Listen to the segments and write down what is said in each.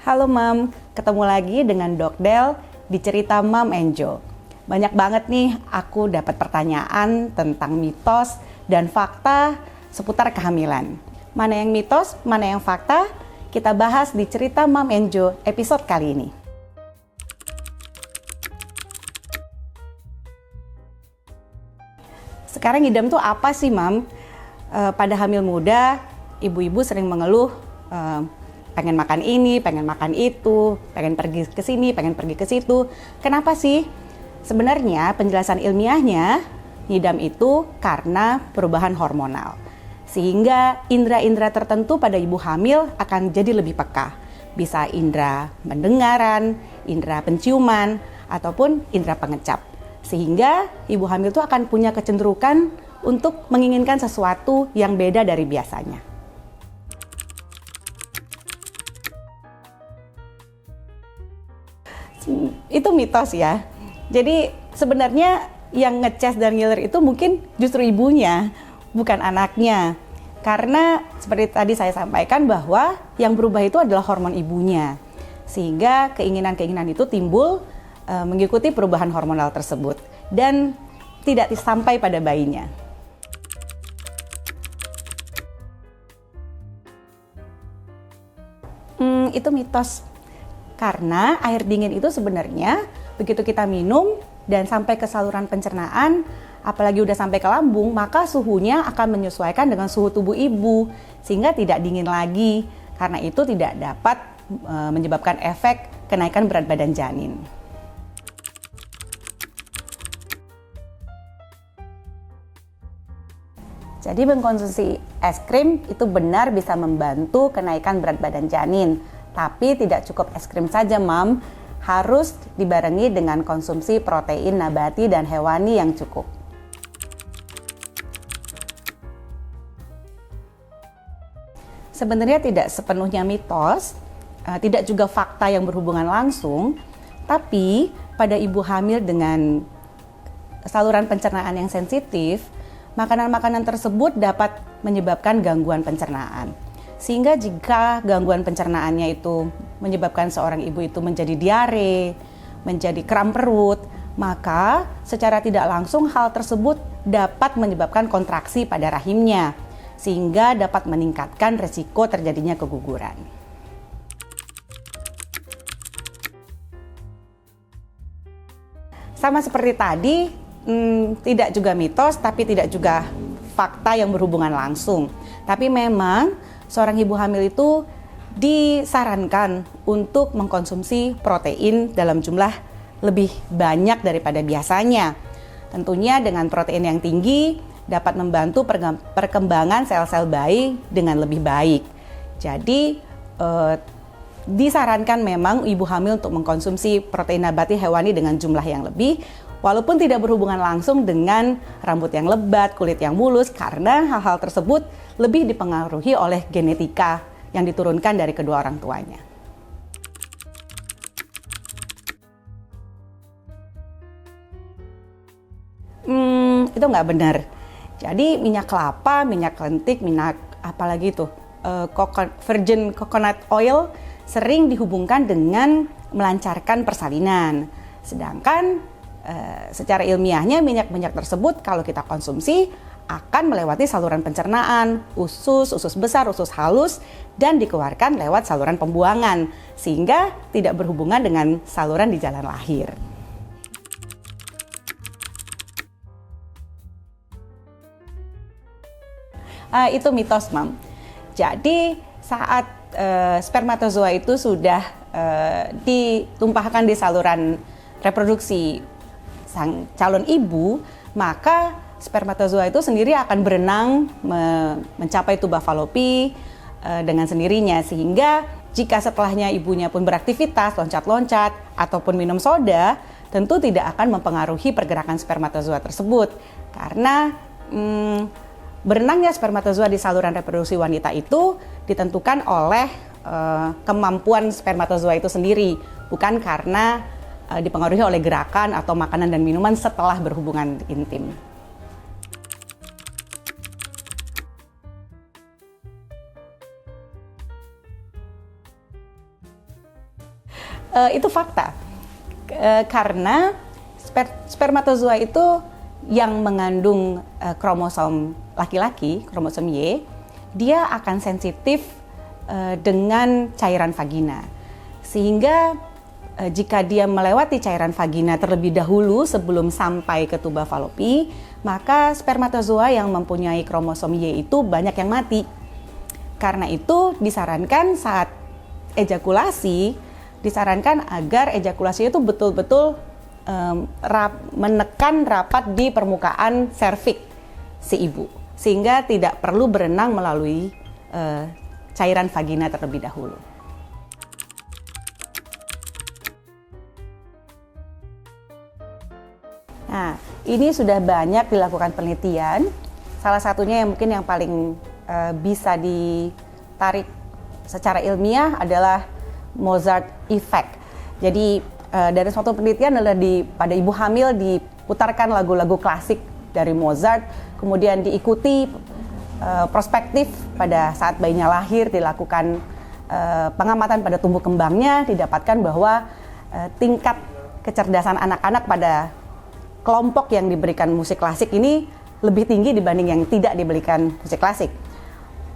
Halo Mam, ketemu lagi dengan Dok Del di cerita Mom and Joe. Banyak banget nih aku dapat pertanyaan tentang mitos dan fakta seputar kehamilan. Mana yang mitos, mana yang fakta? Kita bahas di cerita Mom and Joe episode kali ini. Sekarang idam tuh apa sih Mam? Pada hamil muda, ibu-ibu sering mengeluh pengen makan ini, pengen makan itu, pengen pergi ke sini, pengen pergi ke situ. Kenapa sih? Sebenarnya penjelasan ilmiahnya, ngidam itu karena perubahan hormonal. Sehingga indera-indera tertentu pada ibu hamil akan jadi lebih peka. Bisa indera pendengaran, indera penciuman, ataupun indera pengecap. Sehingga ibu hamil itu akan punya kecenderungan untuk menginginkan sesuatu yang beda dari biasanya. Itu mitos ya. Jadi sebenarnya yang ngecas dan ngiler itu mungkin justru ibunya, bukan anaknya. Karena seperti tadi saya sampaikan bahwa yang berubah itu adalah hormon ibunya. Sehingga keinginan-keinginan itu timbul mengikuti perubahan hormonal tersebut dan tidak sampai pada bayinya. Itu mitos. Karena air dingin itu sebenarnya begitu kita minum dan sampai ke saluran pencernaan, apalagi udah sampai ke lambung, maka suhunya akan menyesuaikan dengan suhu tubuh ibu sehingga tidak dingin lagi. Karena itu tidak dapat menyebabkan efek kenaikan berat badan janin. Jadi mengkonsumsi es krim itu benar bisa membantu kenaikan berat badan janin. Tapi tidak cukup es krim saja, Mam. Harus dibarengi dengan konsumsi protein nabati dan hewani yang cukup. Sebenarnya tidak sepenuhnya mitos, tidak juga fakta yang berhubungan langsung, tapi pada ibu hamil dengan saluran pencernaan yang sensitif, makanan-makanan tersebut dapat menyebabkan gangguan pencernaan. Sehingga jika gangguan pencernaannya itu menyebabkan seorang ibu itu menjadi diare, menjadi kram perut, maka secara tidak langsung hal tersebut dapat menyebabkan kontraksi pada rahimnya, sehingga dapat meningkatkan resiko terjadinya keguguran. Sama seperti tadi, tidak juga mitos, tapi tidak juga fakta yang berhubungan langsung. Tapi memang seorang ibu hamil itu disarankan untuk mengkonsumsi protein dalam jumlah lebih banyak daripada biasanya. Tentunya dengan protein yang tinggi dapat membantu perkembangan sel-sel bayi dengan lebih baik. Jadi disarankan memang ibu hamil untuk mengkonsumsi protein nabati hewani dengan jumlah yang lebih, walaupun tidak berhubungan langsung dengan rambut yang lebat, kulit yang mulus, karena hal-hal tersebut lebih dipengaruhi oleh genetika yang diturunkan dari kedua orang tuanya. Itu nggak benar. Jadi minyak kelapa, minyak lentik, minyak apalagi itu, virgin coconut oil sering dihubungkan dengan melancarkan persalinan. Sedangkan secara ilmiahnya minyak-minyak tersebut kalau kita konsumsi akan melewati saluran pencernaan, usus besar, usus halus, dan dikeluarkan lewat saluran pembuangan, sehingga tidak berhubungan dengan saluran di jalan lahir. Itu mitos, Mam. Jadi saat spermatozoa itu sudah ditumpahkan di saluran reproduksi sang calon ibu, maka spermatozoa itu sendiri akan berenang mencapai tuba falopi dengan sendirinya, sehingga jika setelahnya ibunya pun beraktivitas, loncat-loncat ataupun minum soda, tentu tidak akan mempengaruhi pergerakan spermatozoa tersebut. Karena berenangnya spermatozoa di saluran reproduksi wanita itu ditentukan oleh kemampuan spermatozoa itu sendiri, bukan karena dipengaruhi oleh gerakan atau makanan dan minuman setelah berhubungan intim. Itu fakta. Karena spermatozoa itu yang mengandung kromosom laki-laki, kromosom Y, dia akan sensitif dengan cairan vagina. Sehingga jika dia melewati cairan vagina terlebih dahulu sebelum sampai ke tuba falopi, maka spermatozoa yang mempunyai kromosom Y itu banyak yang mati. Karena itu disarankan saat ejakulasi, disarankan agar ejakulasi itu betul-betul menekan rapat di permukaan serviks si ibu, sehingga tidak perlu berenang melalui cairan vagina terlebih dahulu. Nah, ini sudah banyak dilakukan penelitian. Salah satunya yang mungkin yang paling bisa ditarik secara ilmiah adalah Mozart Effect. Jadi dari suatu penelitian adalah pada ibu hamil diputarkan lagu-lagu klasik dari Mozart, kemudian diikuti prospektif pada saat bayinya lahir, dilakukan pengamatan pada tumbuh kembangnya, didapatkan bahwa tingkat kecerdasan anak-anak pada kelompok yang diberikan musik klasik ini lebih tinggi dibanding yang tidak diberikan musik klasik.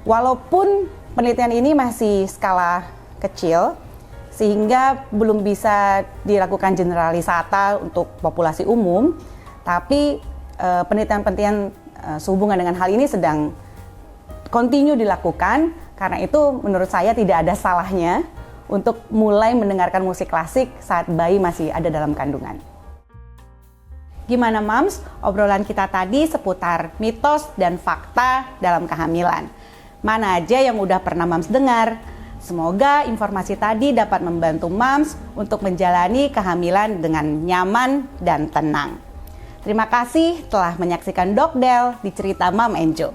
Walaupun penelitian ini masih skala kecil, sehingga belum bisa dilakukan generalisata untuk populasi umum, tapi penelitian-penelitian sehubungan dengan hal ini sedang continue dilakukan. Karena itu menurut saya tidak ada salahnya untuk mulai mendengarkan musik klasik saat bayi masih ada dalam kandungan. Gimana Mams, obrolan kita tadi seputar mitos dan fakta dalam kehamilan. Mana aja yang udah pernah Mams dengar? Semoga informasi tadi dapat membantu Mams untuk menjalani kehamilan dengan nyaman dan tenang. Terima kasih telah menyaksikan Dokdel di Cerita Mam Enjo.